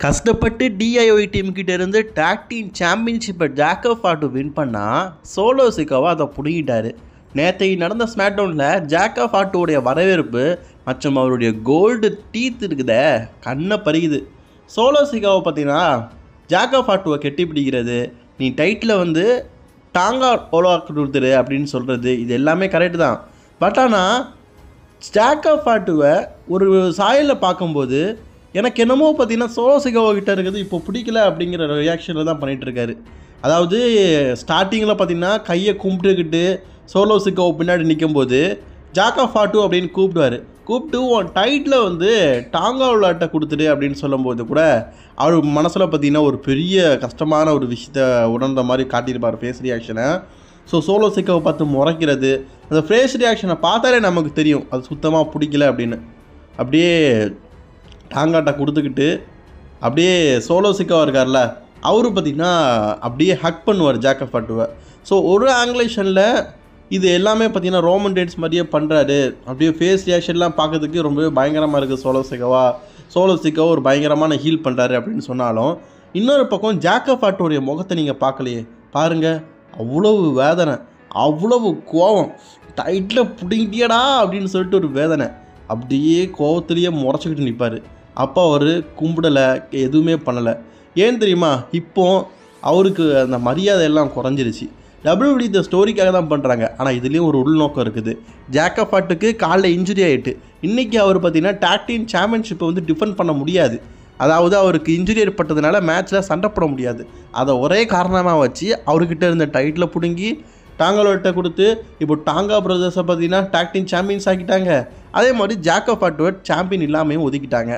கஷ்டப்பட்டு DIY team கிட்ட இருந்து டாக் டீம் சாம்பியன்ஷிப்பை ஜாக்கப் ஃபாட்டு வின் பண்ணால் சோலோ சிக்காவை அதை பிடிக்கிட்டாரு. நேற்றைக்கு நடந்த ஸ்மாக்டவுனில் ஜாக்கப் ஃபாட்டுடைய வரவேற்பு மற்றும் அவருடைய கோல்டு டீத் இருக்குதே கண்ணை பறிக்குது. சோலோ சிக்காவை பார்த்தீங்கன்னா ஜாக்கப் ஃபாட்டுவை கெட்டி பிடிக்கிறது, நீ டைட்டில் வந்து டாங்கா ஓலாக்கு கொடுத்துரு அப்படின்னு சொல்கிறது, இது எல்லாமே கரெக்டு தான். பட் ஆனால் ஜாக்கப் ஃபாட்டுவை ஒரு சாயலில் பார்க்கும்போது எனக்கு என்னமோ பார்த்தீங்கன்னா சோலோ சிக்காவோ கிட்ட இருக்குது இப்போ பிடிக்கல அப்படிங்கிற ரியாக்ஷனில் தான் பண்ணிகிட்ருக்காரு. அதாவது ஸ்டார்டிங்கில் பார்த்தீங்கன்னா கையை கும்பிட்டுக்கிட்டு சோலோ சிக்காவோ பின்னாடி நிற்கும்போது ஜாக்கப் ஃபாட்டு அப்படின்னு கூப்பிட்டு உன் டைட்டில் வந்து டாங்கா விளையாட்டை கொடுத்துடு அப்படின்னு சொல்லும்போது கூட அவர் மனசில் பார்த்தீங்கன்னா ஒரு பெரிய கஷ்டமான ஒரு விஷயத்த உணர்ந்த மாதிரி காட்டியிருப்பார் ஃபேஸ் ரியாக்ஷனை. ஸோ சோலோ சிக்காவை பார்த்து முறைக்கிறது, அந்த ஃபேஸ் ரியாக்ஷனை பார்த்தாலே நமக்கு தெரியும் அது சுத்தமாக பிடிக்கல அப்படின்னு. அப்படியே டாங்காட்டை கொடுத்துக்கிட்டு அப்படியே சோலோ சிக்காவாக இருக்கார்ல அவரு பார்த்திங்கன்னா அப்படியே ஹக் பண்ணுவார் ஜாக்கப் ஃபாட்டுவை. ஸோ ஒரு ஆங்கிலேஷனில் இது எல்லாமே பார்த்திங்கன்னா ரோமன் டேட்ஸ் மாதிரியே பண்ணுறாரு. அப்படியே ஃபேஸ் ரியாக்ஷன்லாம் பார்க்கறதுக்கு ரொம்பவே பயங்கரமாக இருக்குது. சோலோ சிக்காவை ஒரு பயங்கரமான ஹீல் பண்ணுறாரு அப்படின்னு சொன்னாலும் இன்னொரு பக்கம் ஜாக்கப் ஃபாட்டுடைய முகத்தை நீங்கள் பார்க்கலையே பாருங்கள், அவ்வளவு வேதனை, அவ்வளவு கோபம், டைட்டில் பிடிக்கிட்டியடா அப்படின்னு சொல்லிட்டு ஒரு வேதனை, அப்படியே கோவத்துலேயே முறைச்சிக்கிட்டு நிற்பார். அப்போ அவர் கும்பிடலை, எதுவுமே பண்ணலை. ஏன் தெரியுமா? இப்போ அவருக்கு அந்த மரியாதை எல்லாம் குறைஞ்சிருச்சு. WWE இந்த ஸ்டோரிக்காக தான் பண்ணுறாங்க, ஆனால் இதுலேயும் ஒரு உள்நோக்கம் இருக்குது. ஜாக்கப் ஃபாட்டுக்கு காலில் இன்ஜுரி ஆகிட்டு இன்றைக்கி அவர் பார்த்திங்கன்னா டாக் டீம் சாம்பியன்ஷிப்பை வந்து டிஃபெண்ட் பண்ண முடியாது. அதாவது அவருக்கு இன்ஜுரி ஏற்பட்டதுனால மேட்ச்சில் சண்டை போட முடியாது. அதை ஒரே காரணமாக வச்சு அவர்கிட்ட இருந்த டைட்டில் பிடுங்கி டாங்காலோட்ட கொடுத்து இப்போ டாங்கா பிரதர்ஸை பார்த்தீங்கன்னா டாக் டீம் சாம்பியன்ஸ் ஆக்கிட்டாங்க. அதே மாதிரி ஜாக்கப் ஃபாட்டுவை சாம்பியன் இல்லாமையும் ஒதுக்கிட்டாங்க.